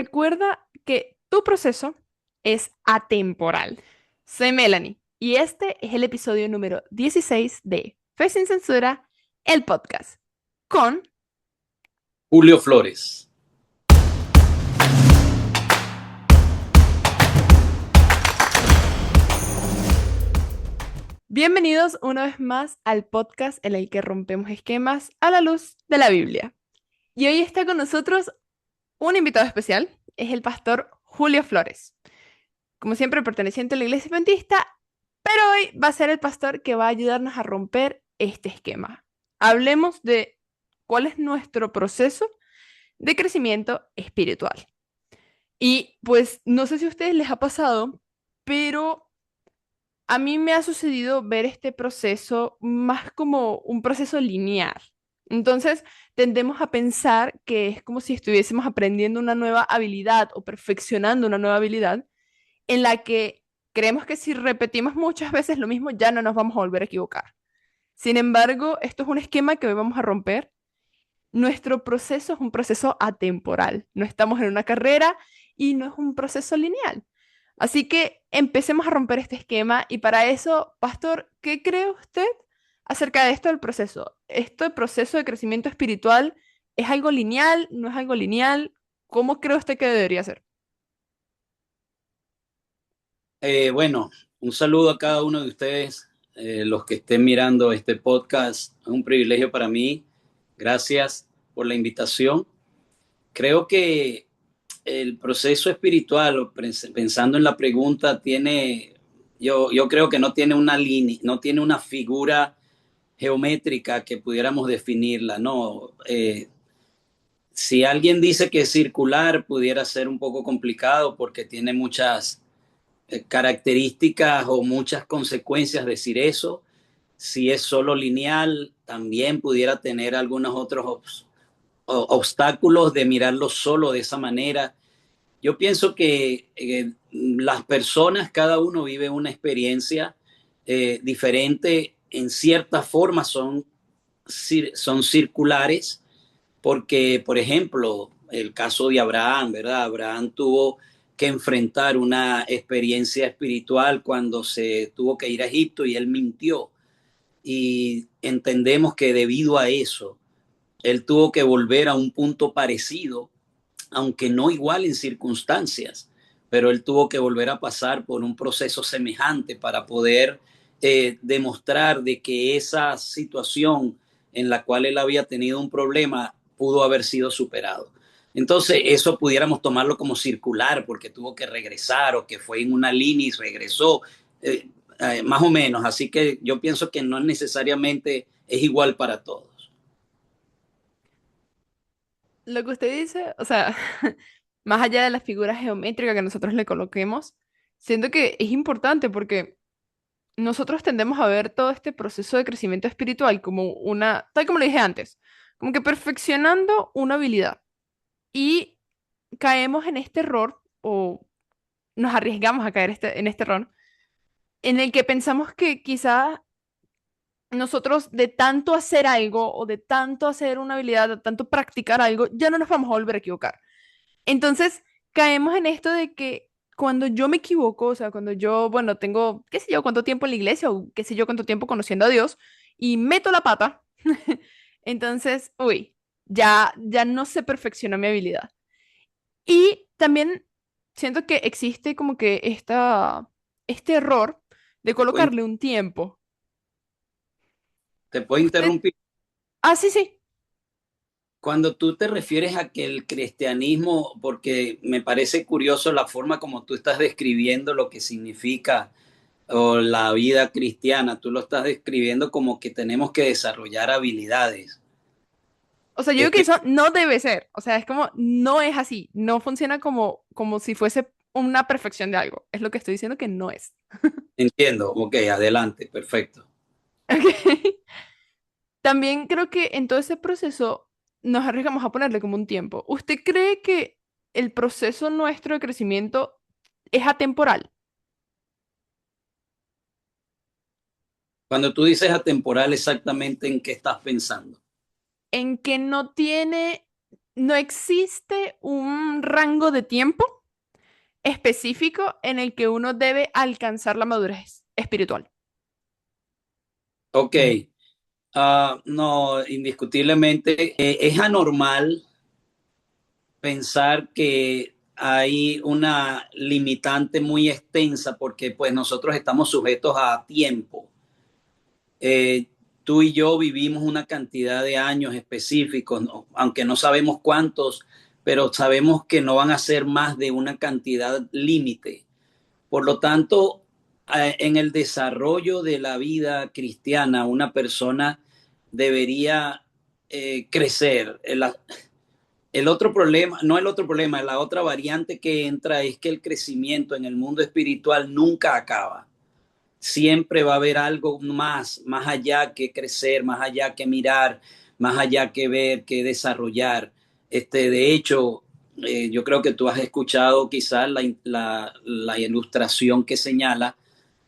Recuerda que tu proceso es atemporal. Soy Melanie y este es el episodio número 16 de Fe sin Censura, el podcast, con... Julio Flores. Bienvenidos una vez más al podcast en el que rompemos esquemas a la luz de la Biblia. Y hoy está con nosotros un invitado especial, es el pastor Julio Flores. Como siempre, perteneciente a la Iglesia Adventista, pero hoy va a ser el pastor que va a ayudarnos a romper este esquema. Hablemos de cuál es nuestro proceso de crecimiento espiritual. Y pues no sé si a ustedes les ha pasado, pero a mí me ha sucedido ver este proceso más como un proceso lineal. Entonces, tendemos a pensar que es como si estuviésemos aprendiendo una nueva habilidad o perfeccionando una nueva habilidad en la que creemos que si repetimos muchas veces lo mismo ya no nos vamos a volver a equivocar. Sin embargo, esto es un esquema que hoy vamos a romper. Nuestro proceso es un proceso atemporal. No estamos en una carrera y no es un proceso lineal. Así que empecemos a romper este esquema y para eso, pastor, ¿qué cree usted acerca de esto del proceso? ¿Este proceso de crecimiento espiritual es algo lineal? ¿No es algo lineal? ¿Cómo cree usted que debería ser? Bueno, un saludo a cada uno de ustedes, los que estén mirando este podcast. Es un privilegio para mí. Gracias por la invitación. Creo que el proceso espiritual, pensando en la pregunta, yo creo que no tiene una línea, no tiene una figura geométrica que pudiéramos definirla, ¿no? Si alguien dice que es circular, pudiera ser un poco complicado porque tiene muchas características o muchas consecuencias decir eso. Si es solo lineal, también pudiera tener algunos otros obstáculos de mirarlo solo de esa manera. Yo pienso que las personas, cada uno vive una experiencia diferente, en cierta forma son circulares, porque, por ejemplo, el caso de Abraham, ¿verdad? Abraham tuvo que enfrentar una experiencia espiritual cuando se tuvo que ir a Egipto y él mintió. Y entendemos que debido a eso, él tuvo que volver a un punto parecido, aunque no igual en circunstancias, pero él tuvo que volver a pasar por un proceso semejante para poder demostrar de que esa situación en la cual él había tenido un problema pudo haber sido superado. Entonces, eso pudiéramos tomarlo como circular, porque tuvo que regresar o que fue en una línea y regresó, eh, más o menos. Así que yo pienso que no necesariamente es igual para todos. Lo que usted dice, o sea, más allá de la figura geométrica que nosotros le coloquemos, siento que es importante porque nosotros tendemos a ver todo este proceso de crecimiento espiritual como una, tal como lo dije antes, como que perfeccionando una habilidad y caemos en este error o nos arriesgamos a caer en este error en el que pensamos que quizás nosotros de tanto hacer algo o de tanto hacer una habilidad, de tanto practicar algo, ya no nos vamos a volver a equivocar. Entonces, caemos en esto de que cuando yo me equivoco, o sea, cuando yo, bueno, tengo, qué sé yo, cuánto tiempo en la iglesia o qué sé yo, cuánto tiempo conociendo a Dios y meto la pata, entonces, uy, ya no se perfeccionó mi habilidad. Y también siento que existe como que este error de colocarle un tiempo. Te puedo Usted, interrumpir. sí, sí. Cuando tú te refieres a que el cristianismo, porque me parece curioso la forma como tú estás describiendo lo que significa o la vida cristiana, tú lo estás describiendo como que tenemos que desarrollar habilidades. O sea, yo Es digo que que eso no debe ser. O sea, es como, no es así. No funciona como si fuese una perfección de algo. Es lo que estoy diciendo que no es. entiendo, ok, adelante, perfecto. Ok. También creo que en todo ese proceso nos arriesgamos a ponerle como un tiempo. ¿Usted cree que el proceso nuestro de crecimiento es atemporal? Cuando tú dices atemporal, exactamente en qué estás pensando. En que no tiene no existe un rango de tiempo específico en el que uno debe alcanzar la madurez espiritual. Ok, no, indiscutiblemente es anormal pensar que hay una limitante muy extensa porque pues nosotros estamos sujetos a tiempo. Eh, Tú y yo vivimos una cantidad de años específicos, ¿no? Aunque no sabemos cuántos, pero sabemos que no van a ser más de una cantidad límite. Por lo tanto, en el desarrollo de la vida cristiana, una persona debería crecer. El otro problema, no el otro problema, la otra variante que entra es que el crecimiento en el mundo espiritual nunca acaba. Siempre va a haber algo más, más allá que crecer, más allá que mirar, más allá que ver, que desarrollar. De hecho, yo creo que tú has escuchado quizás la ilustración que señala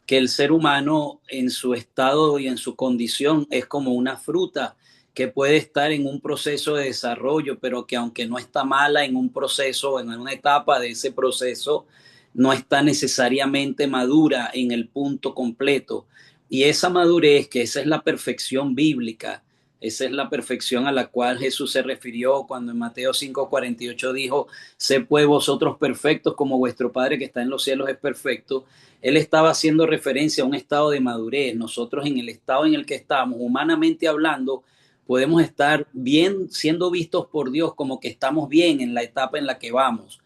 que el ser humano en su estado y en su condición es como una fruta que puede estar en un proceso de desarrollo, pero que aunque no está mala en un proceso, en una etapa de ese proceso, no está necesariamente madura en el punto completo. Y esa madurez, que esa es la perfección bíblica, esa es la perfección a la cual Jesús se refirió cuando en Mateo 5:48 dijo, sé pues vosotros perfectos como vuestro Padre que está en los cielos es perfecto. Él estaba haciendo referencia a un estado de madurez. Nosotros en el estado en el que estamos, humanamente hablando, podemos estar bien siendo vistos por Dios como que estamos bien en la etapa en la que vamos.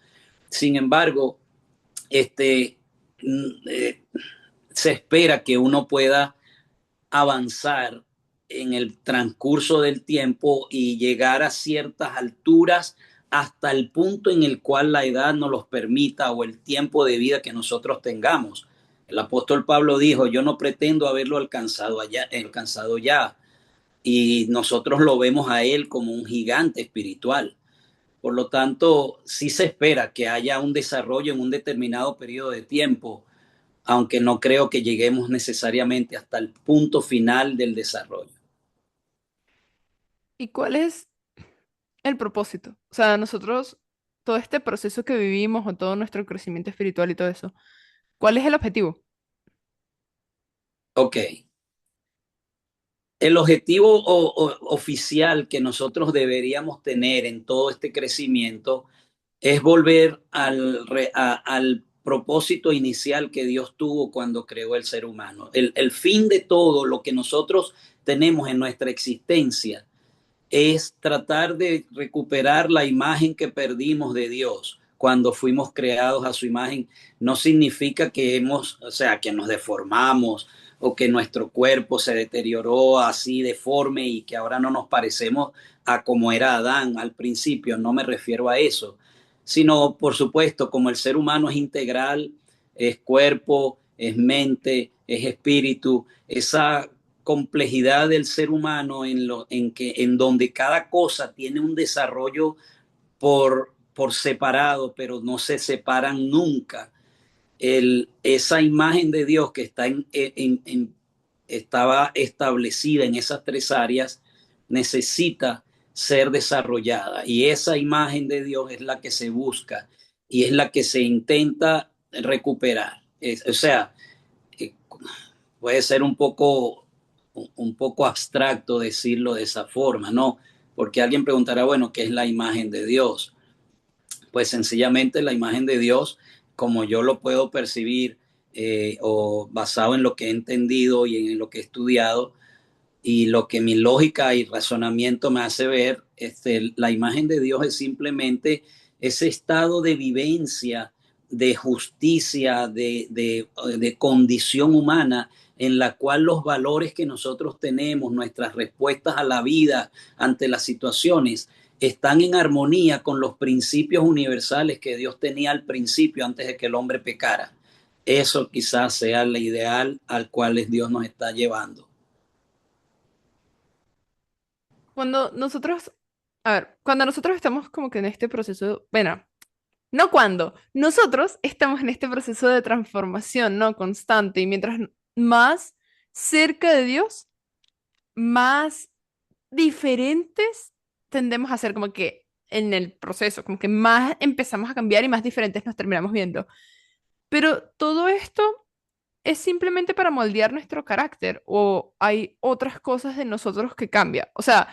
Sin embargo, este, eh, se espera que uno pueda avanzar en el transcurso del tiempo y llegar a ciertas alturas hasta el punto en el cual la edad nos los permita o el tiempo de vida que nosotros tengamos. El apóstol Pablo dijo, yo no pretendo haberlo alcanzado ya, y nosotros lo vemos a él como un gigante espiritual. Por lo tanto, sí se espera que haya un desarrollo en un determinado periodo de tiempo, aunque no creo que lleguemos necesariamente hasta el punto final del desarrollo. ¿Y cuál es el propósito? O sea, nosotros, todo este proceso que vivimos o todo nuestro crecimiento espiritual y todo eso, ¿cuál es el objetivo? Ok, el objetivo oficial que nosotros deberíamos tener en todo este crecimiento es volver al propósito inicial que Dios tuvo cuando creó el ser humano. El fin de todo lo que nosotros tenemos en nuestra existencia es tratar de recuperar la imagen que perdimos de Dios cuando fuimos creados a su imagen. No significa que o sea, que nos deformamos o que nuestro cuerpo se deterioró así deforme y que ahora no nos parecemos a como era Adán al principio. No me refiero a eso, sino, por supuesto, como el ser humano es integral, es cuerpo, es mente, es espíritu, esa complejidad del ser humano en donde cada cosa tiene un desarrollo por separado, pero no se separan nunca. Esa imagen de Dios que estaba establecida en esas tres áreas necesita ser desarrollada, y esa imagen de Dios es la que se busca y es la que se intenta recuperar. O sea, eh, puede ser un poco abstracto decirlo de esa forma, ¿no? Porque alguien preguntará, bueno, ¿qué es la imagen de Dios? Pues sencillamente la imagen de Dios, como yo lo puedo percibir, o basado en lo que he entendido y en lo que he estudiado, y lo que mi lógica y razonamiento me hace ver, la imagen de Dios es simplemente ese estado de vivencia, de justicia, de condición humana en la cual los valores que nosotros tenemos, nuestras respuestas a la vida ante las situaciones, están en armonía con los principios universales que Dios tenía al principio antes de que el hombre pecara. Eso quizás sea el ideal al cual Dios nos está llevando. Cuando nosotros, a ver, cuando nosotros estamos como que en este proceso, bueno, no cuando, nosotros estamos en este proceso de transformación, ¿no? Constante, y mientras más cerca de Dios, más diferentes tendemos a ser, como que en el proceso, como que más empezamos a cambiar y más diferentes nos terminamos viendo. Pero todo esto es simplemente para moldear nuestro carácter o hay otras cosas de nosotros que cambian. O sea,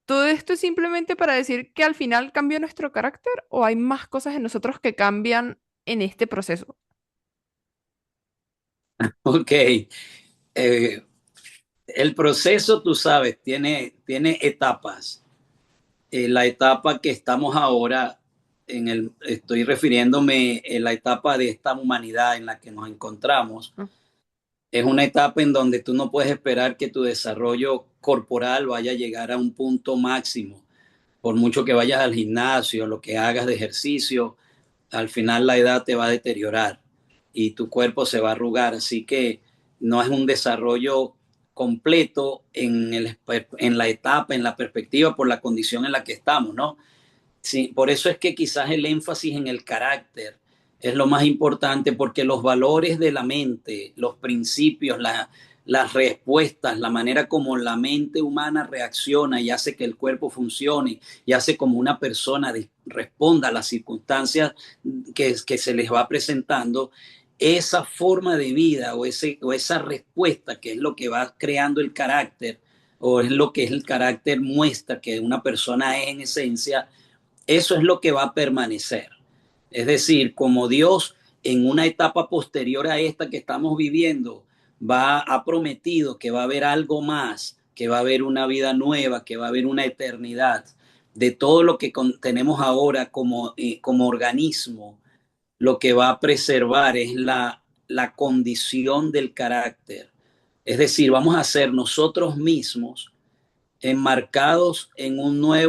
todo esto es simplemente para decir que al final cambió nuestro carácter o hay más cosas en nosotros que cambian en este proceso. Ok. El proceso, tú sabes, tiene etapas. La etapa que estamos ahora, estoy refiriéndome a la etapa de esta humanidad en la que nos encontramos. ¿No? Es una etapa en donde tú no puedes esperar que tu desarrollo corporal vaya a llegar a un punto máximo. Por mucho que vayas al gimnasio, lo que hagas de ejercicio, al final la edad te va a deteriorar y tu cuerpo se va a arrugar. Así que no es un desarrollo completo en la etapa, en la perspectiva, por la condición en la que estamos, ¿no? Sí, por eso es que quizás el énfasis en el carácter es lo más importante, porque los valores de la mente, los principios, las respuestas, la manera como la mente humana reacciona y hace que el cuerpo funcione y hace como una persona responda a las circunstancias que se les va presentando, esa forma de vida o esa respuesta que es lo que va creando el carácter o es lo que es el carácter muestra que una persona es en esencia, eso es lo que va a permanecer. Es decir, como Dios en una etapa posterior a esta que estamos viviendo ha prometido que va a haber algo más, que va a haber una vida nueva, que va a haber una eternidad de todo lo que tenemos ahora como organismo, lo que va a preservar es la condición del carácter. Es decir, vamos a ser nosotros mismos enmarcados en una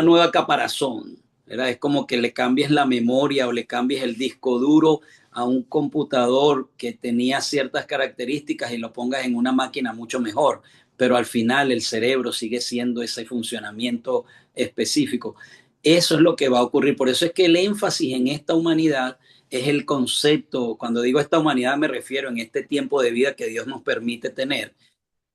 nueva caparazón, ¿verdad? Es como que le cambies la memoria o le cambies el disco duro a un computador que tenía ciertas características y lo pongas en una máquina mucho mejor, pero al final el cerebro sigue siendo ese funcionamiento específico. Eso es lo que va a ocurrir. Por eso es que el énfasis en esta humanidad es el concepto. Cuando digo esta humanidad me refiero en este tiempo de vida que Dios nos permite tener.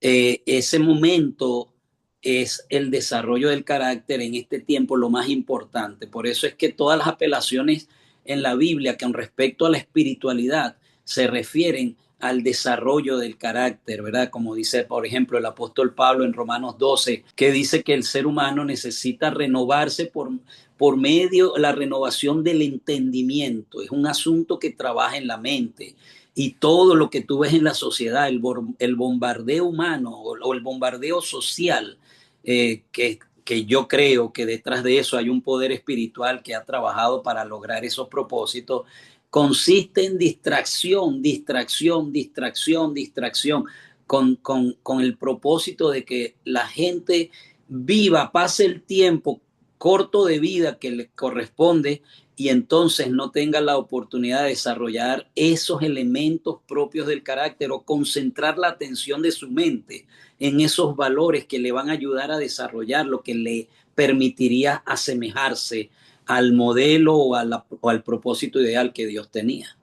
Ese momento es el desarrollo del carácter en este tiempo lo más importante. Por eso es que todas las apelaciones en la Biblia con respecto a la espiritualidad se refieren al desarrollo del carácter, ¿verdad? Como dice, por ejemplo, el apóstol Pablo en Romanos 12, que dice que el ser humano necesita renovarse por medio de la renovación del entendimiento. Es un asunto que trabaja en la mente y todo lo que tú ves en la sociedad, el bombardeo humano o el bombardeo social, que yo creo que detrás de eso hay un poder espiritual que ha trabajado para lograr esos propósitos, consiste en distracción, distracción, distracción, distracción, con el propósito de que la gente viva, pase el tiempo corto de vida que le corresponde y entonces no tenga la oportunidad de desarrollar esos elementos propios del carácter o concentrar la atención de su mente en esos valores que le van a ayudar a desarrollar lo que le permitiría asemejarse al modelo o al propósito ideal que Dios tenía.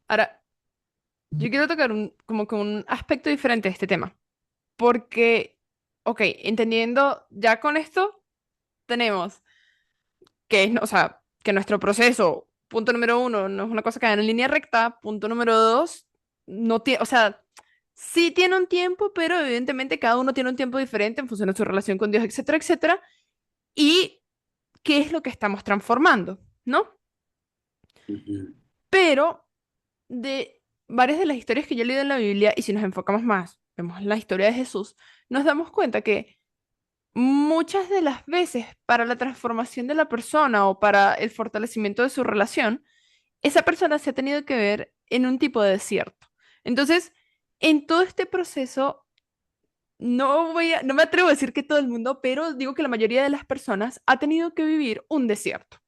Ahora, yo quiero tocar como que un aspecto diferente de este tema, porque, ok, entendiendo ya con esto, tenemos que es, o sea, que nuestro proceso, punto número uno, no es una cosa que va en línea recta, punto número dos, no tiene, o sea, sí tiene un tiempo, pero evidentemente cada uno tiene un tiempo diferente en función de su relación con Dios, etcétera, etcétera, y qué es lo que estamos transformando, ¿no? Uh -huh. Pero de varias de las historias que yo he leído en la Biblia, y si nos enfocamos más, vemos la historia de Jesús, nos damos cuenta que muchas de las veces para la transformación de la persona o para el fortalecimiento de su relación, esa persona se ha tenido que ver en un tipo de desierto. Entonces, en todo este proceso, no me atrevo a decir que todo el mundo, pero digo que la mayoría de las personas ha tenido que vivir un desierto.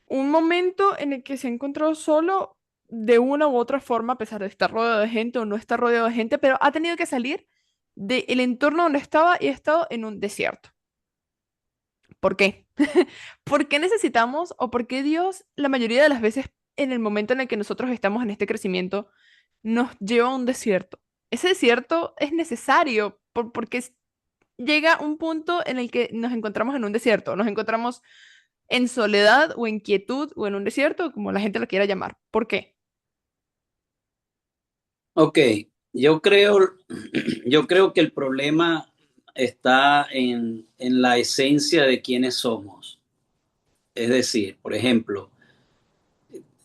Un momento en el que se ha encontrado solo de una u otra forma, a pesar de estar rodeado de gente o no estar rodeado de gente, pero ha tenido que salir del entorno donde estaba y ha estado en un desierto. ¿Por qué? ¿Por qué necesitamos o por qué Dios la mayoría de las veces en el momento en el que nosotros estamos en este crecimiento nos lleva a un desierto? Ese desierto es necesario porque llega un punto en el que nos encontramos en un desierto, nos encontramos en soledad o en quietud o en un desierto, como la gente lo quiera llamar. ¿Por qué? Ok, yo creo, yo creo que el problema está en la esencia de quiénes somos. Es decir, por ejemplo,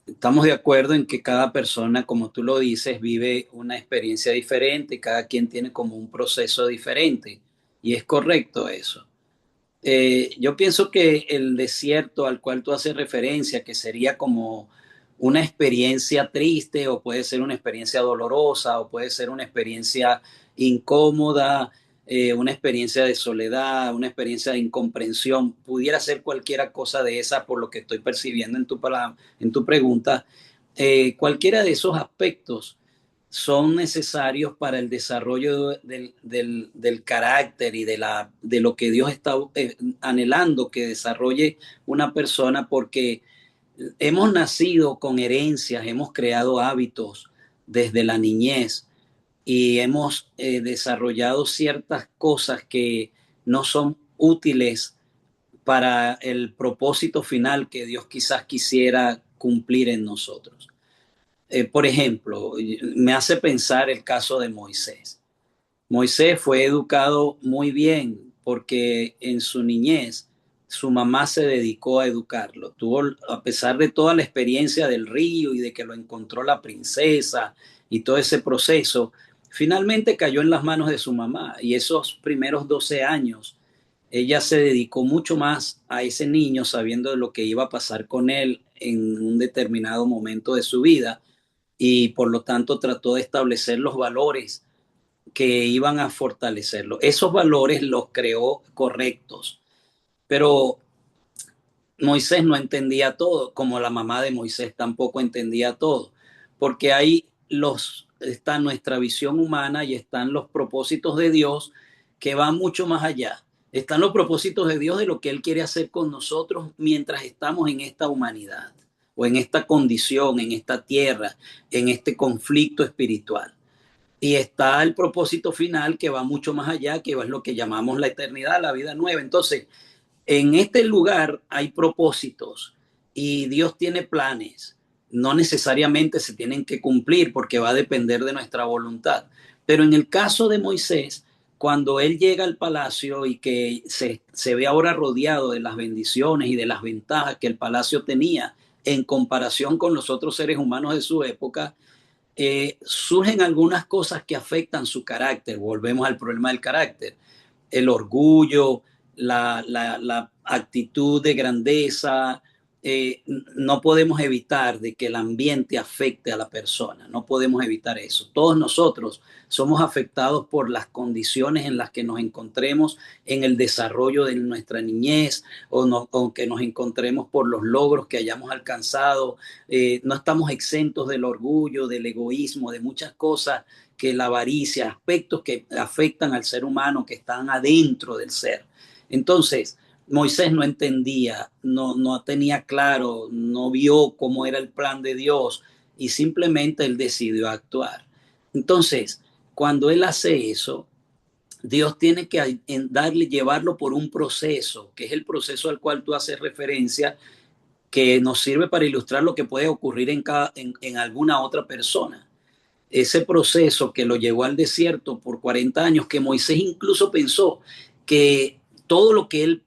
estamos de acuerdo en que cada persona, como tú lo dices, vive una experiencia diferente, cada quien tiene como un proceso diferente, y es correcto eso. Yo pienso que el desierto al cual tú haces referencia, que sería como una experiencia triste o puede ser una experiencia dolorosa o puede ser una experiencia incómoda, una experiencia de soledad, una experiencia de incomprensión, pudiera ser cualquiera cosa de esa por lo que estoy percibiendo en tu pregunta. Cualquiera de esos aspectos son necesarios para el desarrollo del carácter y de lo que Dios está anhelando que desarrolle una persona, porque hemos nacido con herencias, hemos creado hábitos desde la niñez y hemos desarrollado ciertas cosas que no son útiles para el propósito final que Dios quizás quisiera cumplir en nosotros. Por ejemplo, me hace pensar el caso de Moisés. Moisés fue educado muy bien porque en su niñez su mamá se dedicó a educarlo. Tuvo, a pesar de toda la experiencia del río y de que lo encontró la princesa y todo ese proceso, finalmente cayó en las manos de su mamá y esos primeros 12 años ella se dedicó mucho más a ese niño sabiendo de lo que iba a pasar con él en un determinado momento de su vida y por lo tanto trató de establecer los valores que iban a fortalecerlo. Esos valores los creó correctos, pero Moisés no entendía todo, como la mamá de Moisés tampoco entendía todo, porque ahí está nuestra visión humana y están los propósitos de Dios que van mucho más allá. Están los propósitos de Dios de lo que Él quiere hacer con nosotros mientras estamos en esta humanidad o en esta condición, en esta tierra, en este conflicto espiritual. Y está el propósito final que va mucho más allá, que es lo que llamamos la eternidad, la vida nueva. Entonces, en este lugar hay propósitos y Dios tiene planes. No necesariamente se tienen que cumplir porque va a depender de nuestra voluntad. Pero en el caso de Moisés, cuando él llega al palacio y que se ve ahora rodeado de las bendiciones y de las ventajas que el palacio tenía en comparación con los otros seres humanos de su época, surgen algunas cosas que afectan su carácter. Volvemos al problema del carácter. El orgullo, la actitud de grandeza. No podemos evitar de que el ambiente afecte a la persona, no podemos evitar eso. Todos nosotros somos afectados por las condiciones en las que nos encontremos en el desarrollo de nuestra niñez o que nos encontremos por los logros que hayamos alcanzado. No estamos exentos del orgullo, del egoísmo, de muchas cosas que la avaricia, aspectos que afectan al ser humano, que están adentro del ser. Entonces, Moisés no entendía, no tenía claro, no vio cómo era el plan de Dios y simplemente él decidió actuar. Entonces, cuando él hace eso, Dios tiene que llevarlo por un proceso, que es el proceso al cual tú haces referencia, que nos sirve para ilustrar lo que puede ocurrir en alguna otra persona. Ese proceso que lo llevó al desierto por 40 años, que Moisés incluso pensó que todo lo que él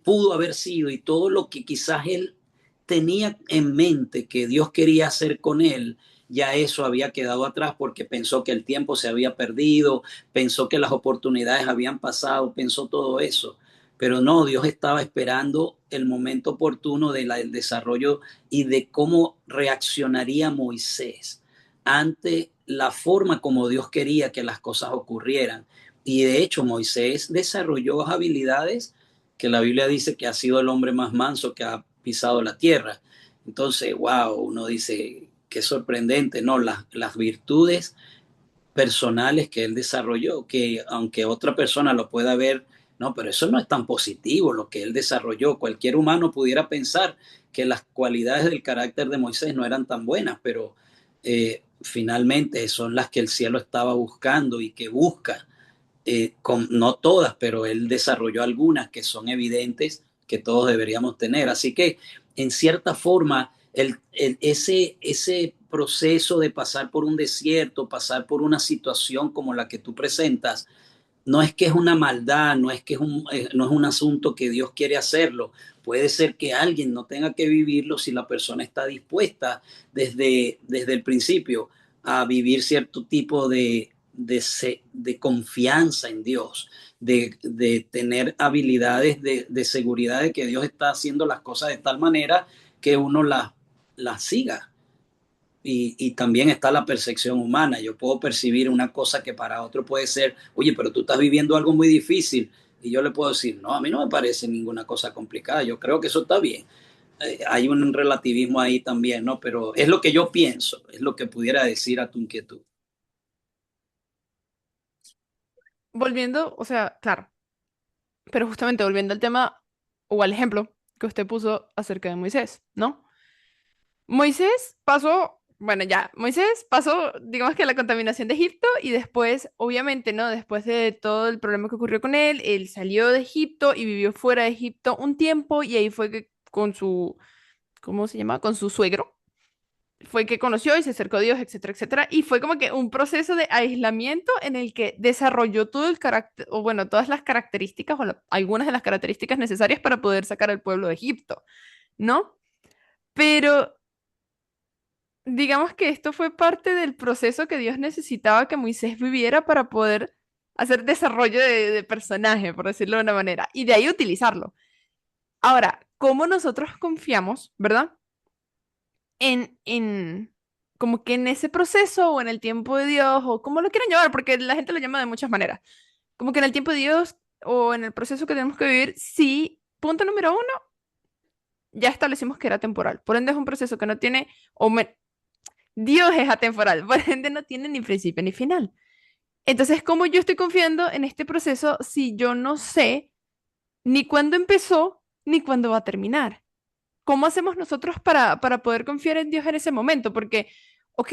pudo haber sido y todo lo que quizás él tenía en mente que Dios quería hacer con él, ya eso había quedado atrás porque pensó que el tiempo se había perdido, pensó que las oportunidades habían pasado, pensó todo eso. Pero no, Dios estaba esperando el momento oportuno del desarrollo y de cómo reaccionaría Moisés ante la forma como Dios quería que las cosas ocurrieran. Y de hecho Moisés desarrolló habilidades que la Biblia dice que ha sido el hombre más manso que ha pisado la tierra. Entonces, wow, uno dice, qué sorprendente, ¿no? Las virtudes personales que él desarrolló, que aunque otra persona lo pueda ver, no, pero eso no es tan positivo lo que él desarrolló. Cualquier humano pudiera pensar que las cualidades del carácter de Moisés no eran tan buenas, pero finalmente son las que el cielo estaba buscando y que busca. no todas, pero él desarrolló algunas que son evidentes que todos deberíamos tener. Así que, en cierta forma, ese proceso de pasar por un desierto, pasar por una situación como la que tú presentas, no es que es una maldad, no es que no es un asunto que Dios quiere hacerlo. Puede ser que alguien no tenga que vivirlo si la persona está dispuesta desde el principio a vivir cierto tipo de confianza en Dios, de tener habilidades de seguridad de que Dios está haciendo las cosas de tal manera que uno las siga. Y también está la percepción humana. Yo puedo percibir una cosa que para otro puede ser, oye, pero tú estás viviendo algo muy difícil. Y yo le puedo decir, no, a mí no me parece ninguna cosa complicada. Yo creo que eso está bien. Hay un relativismo ahí también, ¿no? Pero es lo que yo pienso, es lo que pudiera decir a tu inquietud. Volviendo, o sea, claro, pero justamente volviendo al tema o al ejemplo que usted puso acerca de Moisés, ¿no? Moisés pasó, bueno, ya, Moisés pasó, digamos que la contaminación de Egipto y después, obviamente, ¿no? Después de todo el problema que ocurrió con él, él salió de Egipto y vivió fuera de Egipto un tiempo y ahí fue que con su, ¿cómo se llama? Con su suegro, fue que conoció y se acercó a Dios, etcétera, etcétera. Y fue como que un proceso de aislamiento en el que desarrolló todo el carácter, o bueno, todas las características o algunas de las características necesarias para poder sacar al pueblo de Egipto, ¿no? Pero digamos que esto fue parte del proceso que Dios necesitaba que Moisés viviera para poder hacer desarrollo de personaje, por decirlo de una manera, y de ahí utilizarlo. Ahora, ¿cómo nosotros confiamos, verdad? En como que en ese proceso o en el tiempo de Dios o como lo quieran llamar, porque la gente lo llama de muchas maneras. Como que en el tiempo de Dios o en el proceso que tenemos que vivir, sí, punto número uno, ya establecimos que era temporal. Por ende es un proceso que no tiene, Dios es atemporal, por ende no tiene ni principio ni final. Entonces, ¿cómo yo estoy confiando en este proceso si yo no sé ni cuándo empezó ni cuándo va a terminar? ¿Cómo hacemos nosotros para poder confiar en Dios en ese momento? Porque, ok,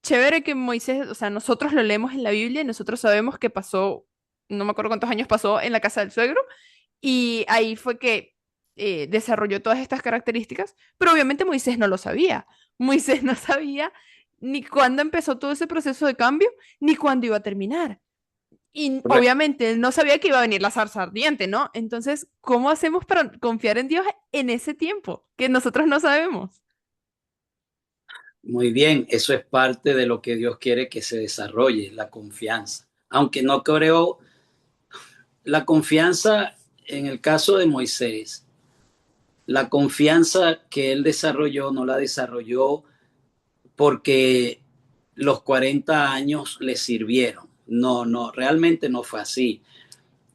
chévere que Moisés, o sea, nosotros lo leemos en la Biblia y nosotros sabemos que pasó, no me acuerdo cuántos años pasó en la casa del suegro, y ahí fue que desarrolló todas estas características, pero obviamente Moisés no lo sabía. Moisés no sabía ni cuándo empezó todo ese proceso de cambio, ni cuándo iba a terminar. Y obviamente él no sabía que iba a venir la zarza ardiente, ¿no? Entonces, ¿cómo hacemos para confiar en Dios en ese tiempo que nosotros no sabemos? Muy bien, eso es parte de lo que Dios quiere que se desarrolle, la confianza. Aunque no creo, la confianza en el caso de Moisés, la confianza que él desarrolló no la desarrolló porque los 40 años le sirvieron. No, no, realmente no fue así.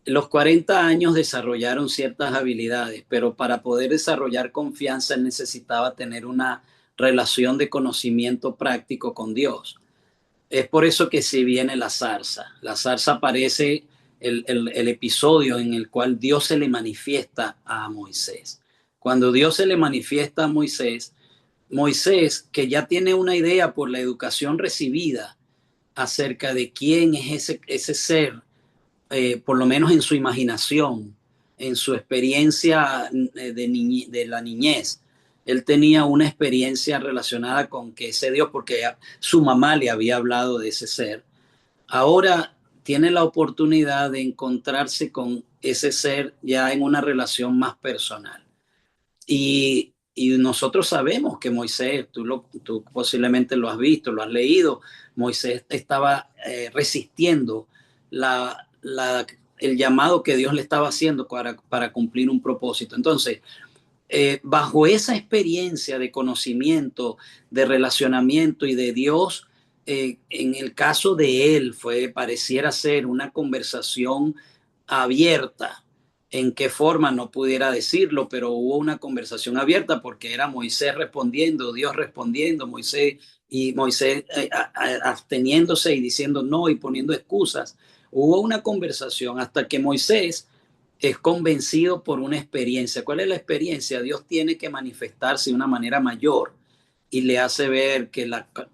Los 40 años desarrollaron ciertas habilidades, pero para poder desarrollar confianza él necesitaba tener una relación de conocimiento práctico con Dios. Es por eso que si viene la zarza. La zarza aparece el episodio en el cual Dios se le manifiesta a Moisés. Cuando Dios se le manifiesta a Moisés, Moisés, que ya tiene una idea por la educación recibida acerca de quién es ese ser, por lo menos en su imaginación, en su experiencia de la niñez, él tenía una experiencia relacionada con que ese Dios, porque su mamá le había hablado de ese ser, ahora tiene la oportunidad de encontrarse con ese ser ya en una relación más personal. Y nosotros sabemos que Moisés, tú posiblemente lo has visto, lo has leído, Moisés estaba resistiendo el llamado que Dios le estaba haciendo para cumplir un propósito. Entonces, bajo esa experiencia de conocimiento, de relacionamiento y de Dios, en el caso de él pareciera ser una conversación abierta. En qué forma no pudiera decirlo, pero hubo una conversación abierta porque era Moisés respondiendo, Dios respondiendo, Moisés absteniéndose y diciendo no y poniendo excusas. Hubo una conversación hasta que Moisés es convencido por una experiencia. ¿Cuál es la experiencia? Dios tiene que manifestarse de una manera mayor y le hace ver que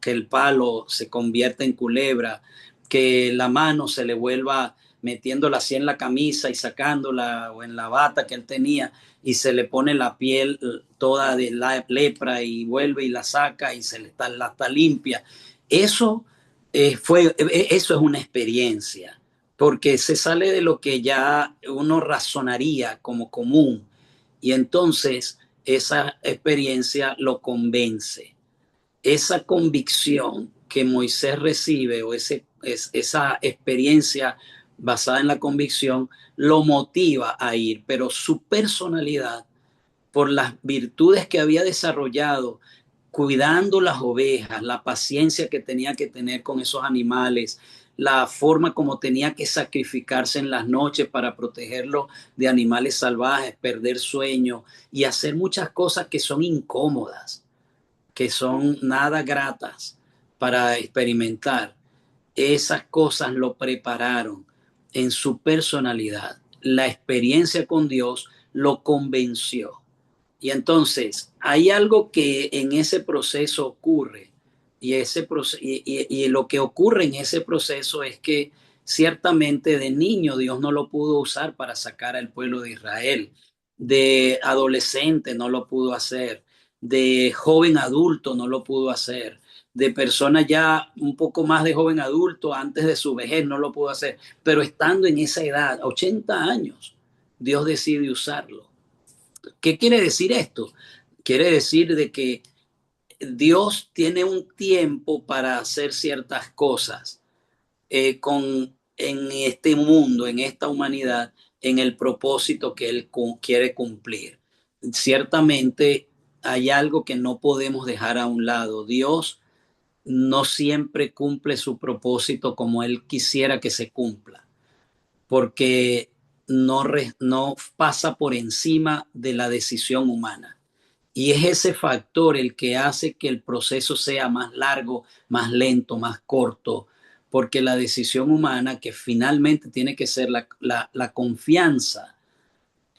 el palo se convierta en culebra, que la mano se le vuelva metiéndola así en la camisa y sacándola o en la bata que él tenía y se le pone la piel toda de la lepra y vuelve y la saca y la está limpia. Eso, eso es una experiencia, porque se sale de lo que ya uno razonaría como común y entonces esa experiencia lo convence. Esa convicción que Moisés recibe o esa experiencia basada en la convicción lo motiva a ir, pero su personalidad, por las virtudes que había desarrollado, cuidando las ovejas, la paciencia que tenía que tener con esos animales, la forma como tenía que sacrificarse en las noches para protegerlos de animales salvajes, perder sueño y hacer muchas cosas que son incómodas, que son nada gratas para experimentar. Esas cosas lo prepararon en su personalidad. La experiencia con Dios lo convenció. Y entonces hay algo que en ese proceso ocurre y lo que ocurre en ese proceso es que ciertamente de niño Dios no lo pudo usar para sacar al pueblo de Israel, de adolescente no lo pudo hacer, de joven adulto no lo pudo hacer, de persona ya un poco más de joven adulto antes de su vejez no lo pudo hacer, pero estando en esa edad, 80 años, Dios decide usarlo. ¿Qué quiere decir esto? Quiere decir de que Dios tiene un tiempo para hacer ciertas cosas en este mundo, en esta humanidad, en el propósito que Él quiere cumplir. Ciertamente hay algo que no podemos dejar a un lado. Dios no siempre cumple su propósito como Él quisiera que se cumpla, porque no pasa por encima de la decisión humana. Y es ese factor el que hace que el proceso sea más largo, más lento, más corto, porque la decisión humana, que finalmente tiene que ser la confianza,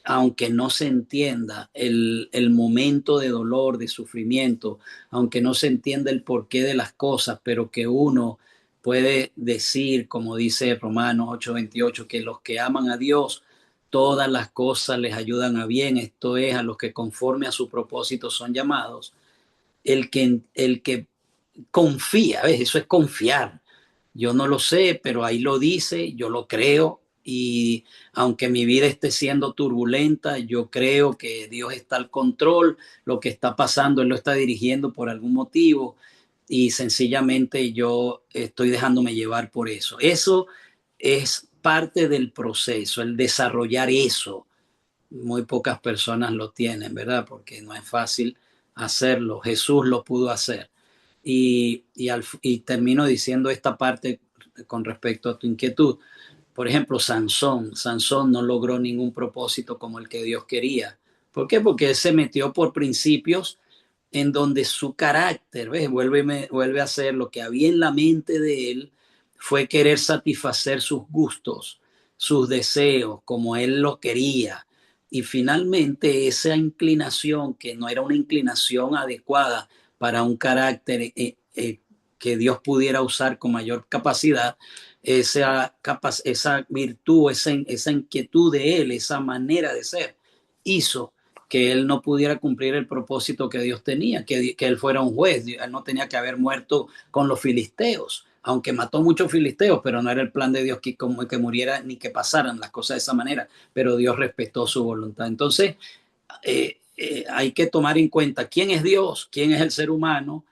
aunque no se entienda el momento de dolor, de sufrimiento, aunque no se entienda el porqué de las cosas, pero que uno puede decir, como dice Romanos 8:28, que los que aman a Dios, todas las cosas les ayudan a bien, esto es, a los que conforme a su propósito son llamados. El que confía, ¿ves? Eso es confiar. Yo no lo sé, pero ahí lo dice, yo lo creo y aunque mi vida esté siendo turbulenta, yo creo que Dios está al control, lo que está pasando, Él lo está dirigiendo por algún motivo y sencillamente yo estoy dejándome llevar por eso. Eso es parte del proceso, el desarrollar eso. Muy pocas personas lo tienen, ¿verdad? Porque no es fácil hacerlo. Jesús lo pudo hacer. Y termino diciendo esta parte con respecto a tu inquietud. Por ejemplo, Sansón no logró ningún propósito como el que Dios quería. ¿Por qué? Porque él se metió por principios en donde su carácter, ¿ves? Vuelve a ser lo que había en la mente de él, fue querer satisfacer sus gustos, sus deseos, como él lo quería. Y finalmente esa inclinación, que no era una inclinación adecuada para un carácter que Dios pudiera usar con mayor capacidad, esa virtud, esa inquietud de él, esa manera de ser, hizo que él no pudiera cumplir el propósito que Dios tenía, que él fuera un juez. Él no tenía que haber muerto con los filisteos, aunque mató muchos filisteos, pero no era el plan de Dios como que muriera ni que pasaran las cosas de esa manera, pero Dios respetó su voluntad. Entonces, hay que tomar en cuenta quién es Dios, quién es el ser humano,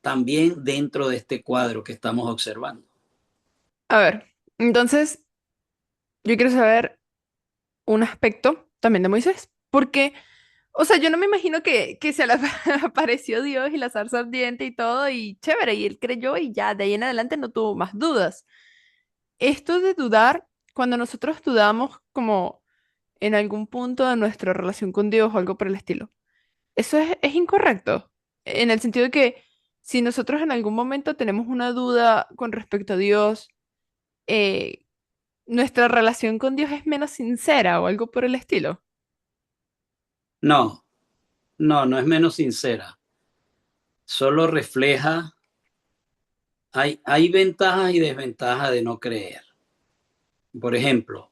también dentro de este cuadro que estamos observando. A ver, entonces yo quiero saber un aspecto también de Moisés, porque, o sea, yo no me imagino que se le apareció Dios y la zarza ardiente y todo, y chévere, y él creyó y ya, de ahí en adelante no tuvo más dudas. Esto de dudar, cuando nosotros dudamos como en algún punto de nuestra relación con Dios o algo por el estilo, eso es incorrecto, en el sentido de que si nosotros en algún momento tenemos una duda con respecto a Dios, eh, nuestra relación con Dios es menos sincera o algo por el estilo. No, no es menos sincera, solo refleja, hay ventajas y desventajas de no creer. Por ejemplo,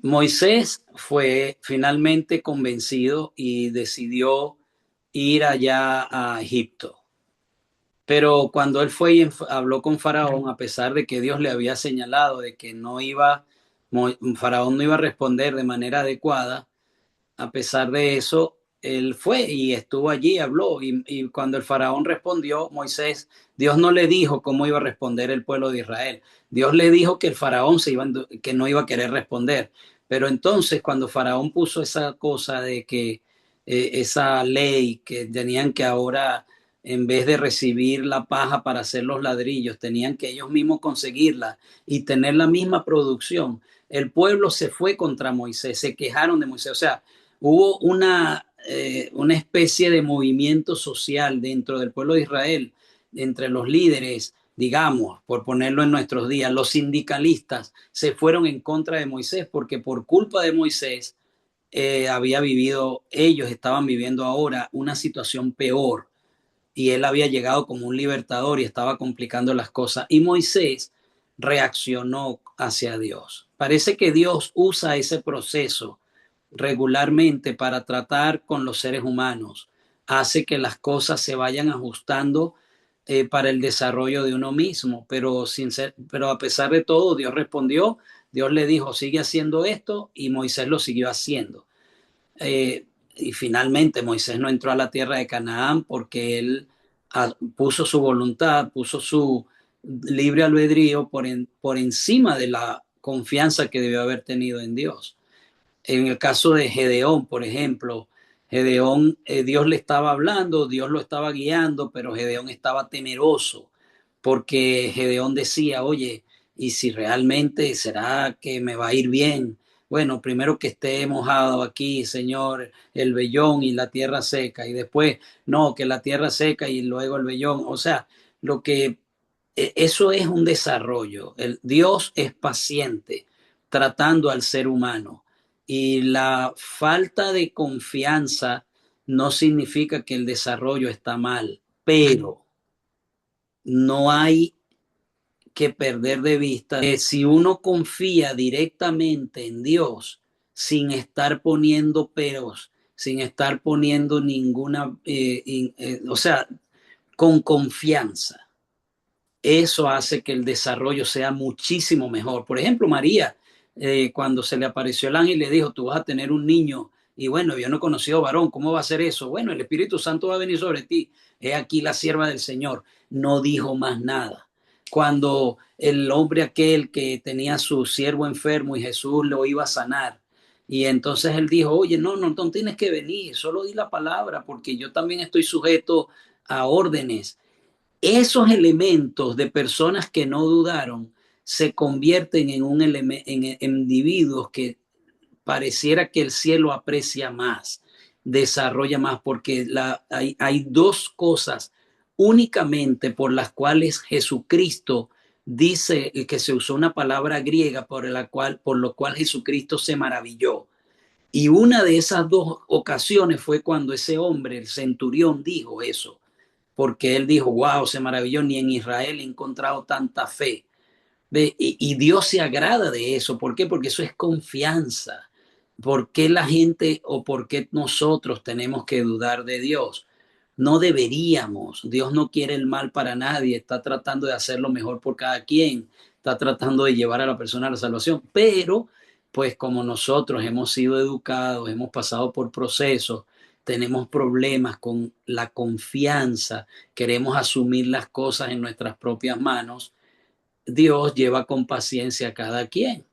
Moisés fue finalmente convencido y decidió ir allá a Egipto. Pero cuando él fue y habló con Faraón, a pesar de que Dios le había señalado de que no iba, Faraón no iba a responder de manera adecuada, a pesar de eso, él fue y estuvo allí, habló. Y cuando el faraón respondió, Moisés, Dios no le dijo cómo iba a responder el pueblo de Israel. Dios le dijo que el faraón que no iba a querer responder. Pero entonces, cuando faraón puso esa cosa de que esa ley que tenían que ahora, en vez de recibir la paja para hacer los ladrillos, tenían que ellos mismos conseguirla y tener la misma producción, el pueblo se fue contra Moisés, se quejaron de Moisés. O sea, hubo una especie de movimiento social dentro del pueblo de Israel, entre los líderes, digamos, por ponerlo en nuestros días, los sindicalistas se fueron en contra de Moisés porque por culpa de Moisés ellos estaban viviendo ahora una situación peor y él había llegado como un libertador y estaba complicando las cosas. Y Moisés reaccionó hacia Dios. Parece que Dios usa ese proceso regularmente para tratar con los seres humanos. Hace que las cosas se vayan ajustando para el desarrollo de uno mismo, pero a pesar de todo, Dios respondió, Dios le dijo, sigue haciendo esto, y Moisés lo siguió haciendo. Y finalmente Moisés no entró a la tierra de Canaán porque él puso su voluntad, puso su libre albedrío por encima de la confianza que debió haber tenido en Dios. En el caso de Gedeón, por ejemplo, Gedeón, Dios le estaba hablando, Dios lo estaba guiando, pero Gedeón estaba temeroso porque Gedeón decía, oye, ¿y si realmente será que me va a ir bien? Bueno, primero que esté mojado aquí, Señor, el vellón y la tierra seca, y después, no, que la tierra seca y luego el vellón. O sea, lo que eso es un desarrollo. Dios es paciente tratando al ser humano y la falta de confianza no significa que el desarrollo está mal, pero no hay que perder de vista que si uno confía directamente en Dios sin estar poniendo peros, sin estar poniendo ninguna, o sea, con confianza, eso hace que el desarrollo sea muchísimo mejor. Por ejemplo, María, cuando se le apareció el ángel, le dijo, tú vas a tener un niño. Y bueno, yo no he conocido varón, ¿cómo va a ser eso? Bueno, el Espíritu Santo va a venir sobre ti. He aquí la sierva del Señor. No dijo más nada. Cuando el hombre aquel que tenía su siervo enfermo y Jesús lo iba a sanar, y entonces él dijo, oye, no tienes que venir, solo di la palabra, porque yo también estoy sujeto a órdenes. Esos elementos de personas que no dudaron se convierten en individuos que pareciera que el cielo aprecia más, desarrolla más, porque hay dos cosas únicamente por las cuales Jesucristo dice que se usó una palabra griega por lo cual Jesucristo se maravilló. Y una de esas dos ocasiones fue cuando ese hombre, el centurión, dijo eso, porque él dijo, wow, se maravilló, ni en Israel he encontrado tanta fe. Y Dios se agrada de eso. ¿Por qué? Porque eso es confianza. ¿Por qué la gente o por qué nosotros tenemos que dudar de Dios? No deberíamos. Dios no quiere el mal para nadie. Está tratando de hacer lo mejor por cada quien. Está tratando de llevar a la persona a la salvación. Pero, pues como nosotros hemos sido educados, hemos pasado por procesos, tenemos problemas con la confianza, queremos asumir las cosas en nuestras propias manos, Dios lleva con paciencia a cada quien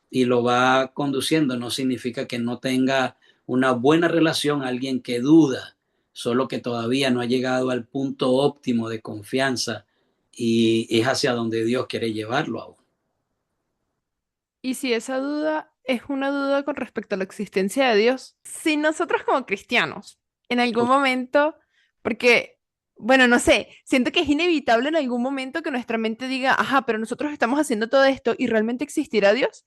y lo va conduciendo. No significa que no tenga una buena relación a alguien que duda, solo que todavía no ha llegado al punto óptimo de confianza y es hacia donde Dios quiere llevarlo aún. Y si esa duda es una duda con respecto a la existencia de Dios, si nosotros como cristianos, en algún momento, porque, bueno, no sé, siento que es inevitable en algún momento que nuestra mente diga, ajá, pero nosotros estamos haciendo todo esto y realmente existirá Dios,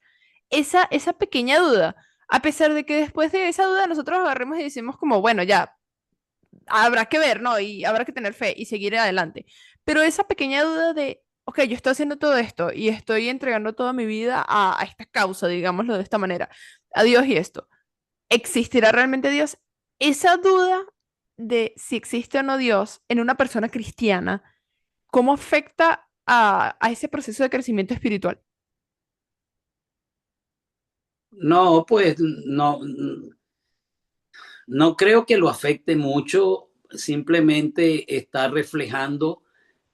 esa pequeña duda, a pesar de que después de esa duda nosotros agarremos y decimos como, bueno, ya, habrá que ver, ¿no? Y habrá que tener fe y seguir adelante. Pero esa pequeña duda de ok, yo estoy haciendo todo esto y estoy entregando toda mi vida a esta causa, digámoslo de esta manera, a Dios y esto. ¿Existirá realmente Dios? Esa duda de si existe o no Dios en una persona cristiana, ¿cómo afecta a ese proceso de crecimiento espiritual? No, pues no, no creo que lo afecte mucho, simplemente está reflejando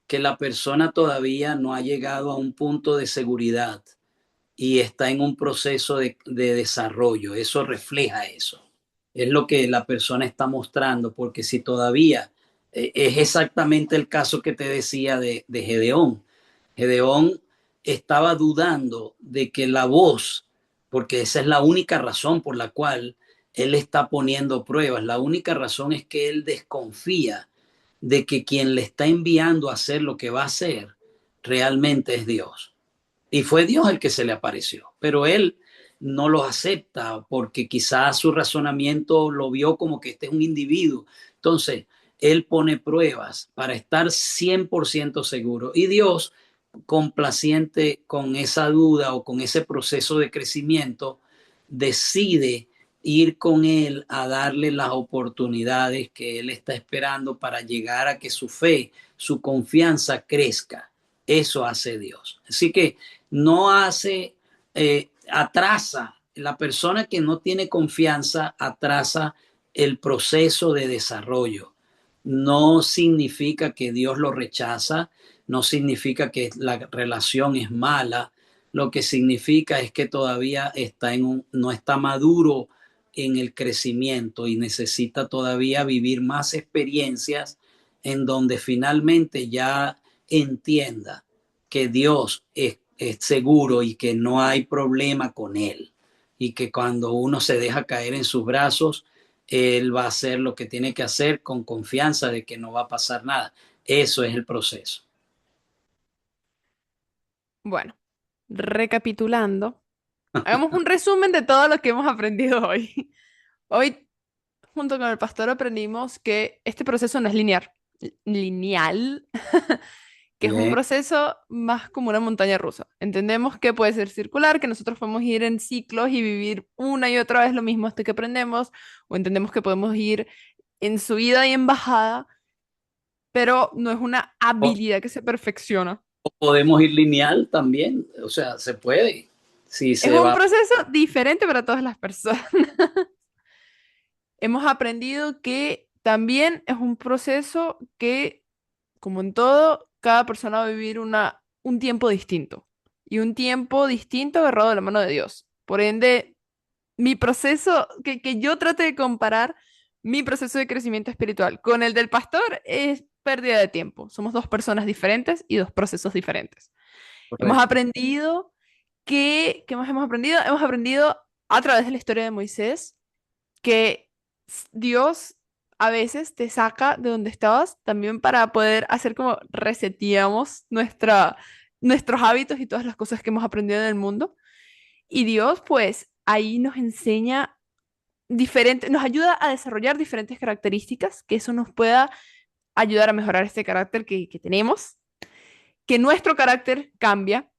que la persona todavía no ha llegado a un punto de seguridad y está en un proceso de desarrollo. Eso refleja eso. Es lo que la persona está mostrando, porque si todavía es exactamente el caso que te decía de Gedeón. Gedeón estaba dudando de que la voz, porque esa es la única razón por la cual él está poniendo pruebas, la única razón es que él desconfía de que quien le está enviando a hacer lo que va a hacer realmente es Dios. Y fue Dios el que se le apareció, pero él no lo acepta porque quizás su razonamiento lo vio como que este es un individuo. Entonces, él pone pruebas para estar 100% seguro. Y Dios, complaciente con esa duda o con ese proceso de crecimiento, decide ir con él a darle las oportunidades que él está esperando para llegar a que su fe, su confianza crezca. Eso hace Dios. Así que no hace, atrasa, la persona que no tiene confianza atrasa el proceso de desarrollo. No significa que Dios lo rechaza, no significa que la relación es mala, lo que significa es que todavía está no está maduro en el crecimiento y necesita todavía vivir más experiencias en donde finalmente ya entienda que Dios es seguro y que no hay problema con él y que cuando uno se deja caer en sus brazos, él va a hacer lo que tiene que hacer con confianza de que no va a pasar nada. Eso es el proceso. Bueno, recapitulando, hagamos un resumen de todo lo que hemos aprendido hoy. Hoy, junto con el pastor, aprendimos que este proceso no es lineal, que es un Bien. proceso más como una montaña rusa. Entendemos que puede ser circular, que nosotros podemos ir en ciclos y vivir una y otra vez lo mismo hasta que aprendemos, o entendemos que podemos ir en subida y en bajada, pero no es una O, habilidad que se perfecciona. o podemos ir lineal también, o sea, se puede. Si Es se un va, proceso diferente para todas las personas. Hemos aprendido que también es un proceso que, como en todo, cada persona va a vivir un tiempo distinto. Y un tiempo distinto agarrado de la mano de Dios. Por ende, mi proceso, que yo trate de comparar mi proceso de crecimiento espiritual con el del pastor es pérdida de tiempo. Somos dos personas diferentes y dos procesos diferentes. Hemos correcto. aprendido ¿qué más hemos aprendido? Hemos aprendido a través de la historia de Moisés que Dios a veces te saca de donde estabas también para poder hacer como reseteamos nuestros hábitos y todas las cosas que hemos aprendido en el mundo. Y Dios, pues, ahí nos enseña nos ayuda a desarrollar diferentes características, que eso nos pueda ayudar a mejorar este carácter que tenemos, que nuestro carácter cambia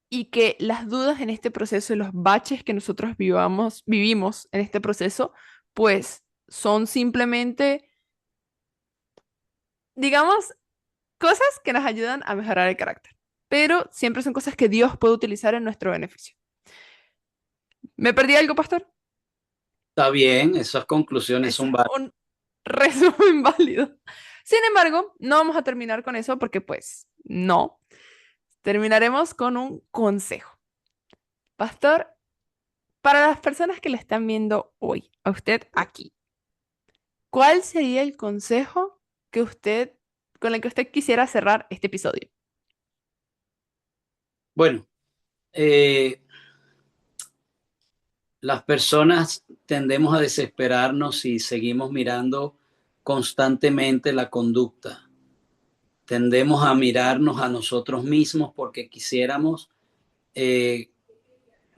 y que las dudas en este proceso y los baches que nosotros vivimos en este proceso, pues son simplemente, digamos, cosas que nos ayudan a mejorar el carácter. Pero siempre son cosas que Dios puede utilizar en nuestro beneficio. ¿Me perdí algo, pastor? Está bien, esas conclusiones Ese son es válidas. un resumen válido. Sin embargo, no vamos a terminar con eso porque pues no. Terminaremos con un consejo. Pastor, para las personas que le están viendo hoy, a usted aquí, ¿cuál sería el consejo que con el que usted quisiera cerrar este episodio? Bueno, las personas tendemos a desesperarnos si seguimos mirando constantemente la conducta. Tendemos a mirarnos a nosotros mismos porque eh,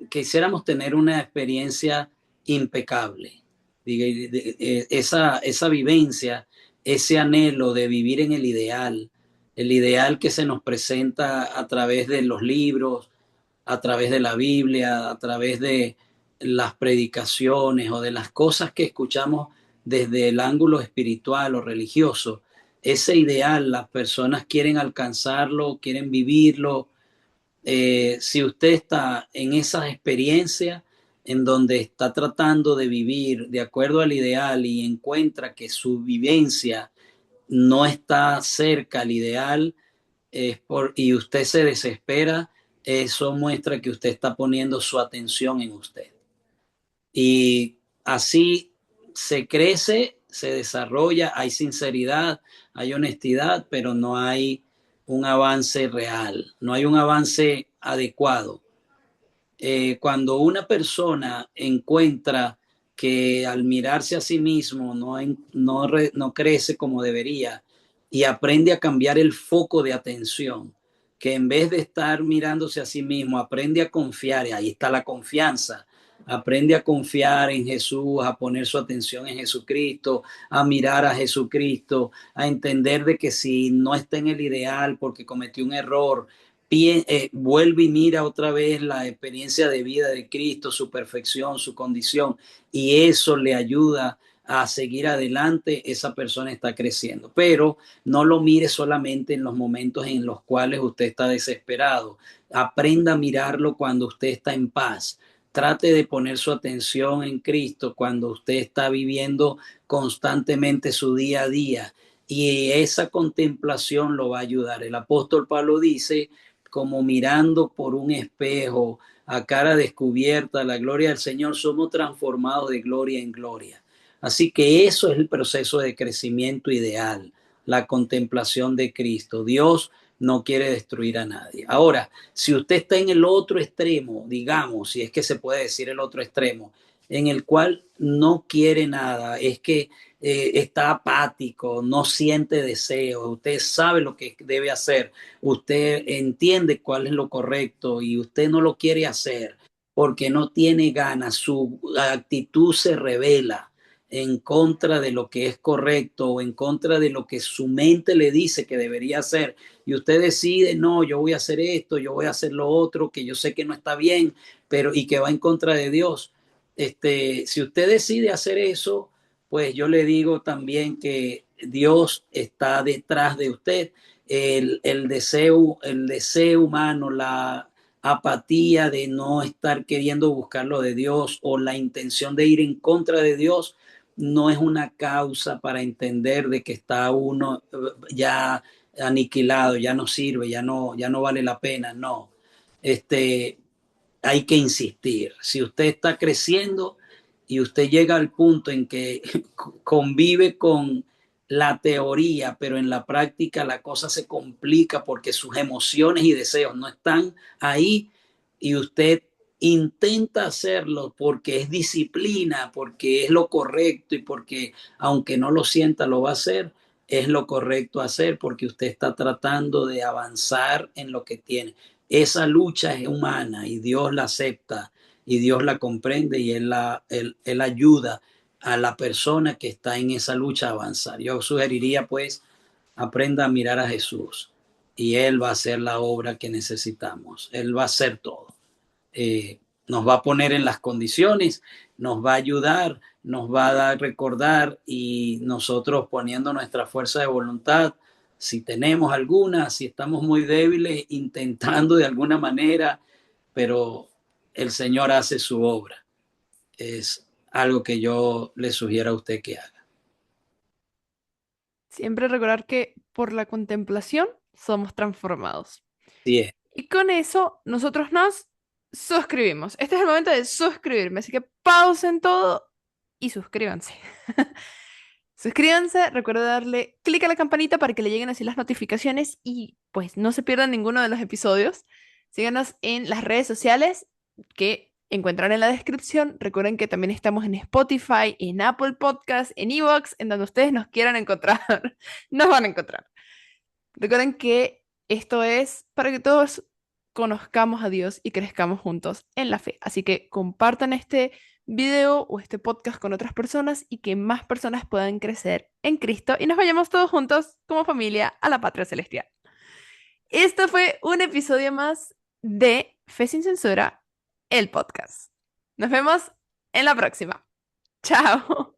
quisiéramos tener una experiencia impecable. Esa vivencia, ese anhelo de vivir en el ideal, el ideal que se nos presenta a través de los libros, a través de la Biblia, a través de las predicaciones o de las cosas que escuchamos desde el ángulo espiritual o religioso. Ese ideal, las personas quieren alcanzarlo, quieren vivirlo. Si usted está en esas experiencias en donde está tratando de vivir de acuerdo al ideal y encuentra que su vivencia no está cerca al ideal, y usted se desespera, eso muestra que usted está poniendo su atención en usted. Y así se crece, se desarrolla, hay sinceridad, hay honestidad, pero no hay un avance real, no hay un avance adecuado. Cuando una persona encuentra que al mirarse a sí mismo no crece como debería y aprende a cambiar el foco de atención, que en vez de estar mirándose a sí mismo, aprende a confiar, y ahí está la confianza, aprende a confiar en Jesús, a poner su atención en Jesucristo, a mirar a Jesucristo, a entender de que si no está en el ideal porque cometió un error, vuelve y mira otra vez la experiencia de vida de Cristo, su perfección, su condición, y eso le ayuda a seguir adelante. Esa persona está creciendo, pero no lo mire solamente en los momentos en los cuales usted está desesperado. Aprenda a mirarlo cuando usted está en paz. Trate de poner su atención en Cristo cuando usted está viviendo constantemente su día a día, y esa contemplación lo va a ayudar. El apóstol Pablo dice, como mirando por un espejo a cara descubierta la gloria del Señor, somos transformados de gloria en gloria. Así que eso es el proceso de crecimiento ideal, la contemplación de Cristo. Dios no quiere destruir a nadie. Ahora, si usted está en el otro extremo, digamos, si es que se puede decir el otro extremo, en el cual no quiere nada, es que está apático, no siente deseo, usted sabe lo que debe hacer, usted entiende cuál es lo correcto y usted no lo quiere hacer porque no tiene ganas, su actitud se revela en contra de lo que es correcto o en contra de lo que su mente le dice que debería hacer, y usted decide, no, yo voy a hacer esto, yo voy a hacer lo otro, que yo sé que no está bien, pero y que va en contra de Dios. Si usted decide hacer eso, pues yo le digo también que Dios está detrás de usted. El deseo humano, la apatía de no estar queriendo buscar lo de Dios o la intención de ir en contra de Dios no es una causa para entender de que está uno ya aniquilado, ya no sirve, ya no vale la pena. No, hay que insistir. Si usted está creciendo y usted llega al punto en que convive con la teoría, pero en la práctica la cosa se complica porque sus emociones y deseos no están ahí, y usted intenta hacerlo porque es disciplina, porque es lo correcto y porque aunque no lo sienta lo va a hacer, es lo correcto hacer porque usted está tratando de avanzar en lo que tiene. Esa lucha es humana y Dios la acepta y Dios la comprende, y él ayuda a la persona que está en esa lucha a avanzar. Yo sugeriría pues, aprenda a mirar a Jesús y Él va a hacer la obra que necesitamos. Él va a hacer todo. Nos va a poner en las condiciones, nos va a ayudar, nos va a dar recordar, y nosotros poniendo nuestra fuerza de voluntad, si tenemos alguna, si estamos muy débiles, intentando de alguna manera, pero el Señor hace su obra. Es algo que yo le sugiero a usted que haga. Siempre recordar que por la contemplación somos transformados. Sí es. Y con eso nosotros nos suscribimos. Este es el momento de suscribirme, así que pausen todo y suscríbanse. Suscríbanse, recuerda darle clic a la campanita para que le lleguen así las notificaciones y pues no se pierdan ninguno de los episodios. Síganos en las redes sociales que encuentran en la descripción. Recuerden que también estamos en Spotify, en Apple Podcasts, en Evox, en donde ustedes nos quieran encontrar. Nos van a encontrar. Recuerden que esto es para que todos conozcamos a Dios y crezcamos juntos en la fe. Así que compartan este video o este podcast con otras personas y que más personas puedan crecer en Cristo y nos vayamos todos juntos como familia a la patria celestial. Esto fue un episodio más de Fe sin Censura, el podcast. Nos vemos en la próxima. Chao.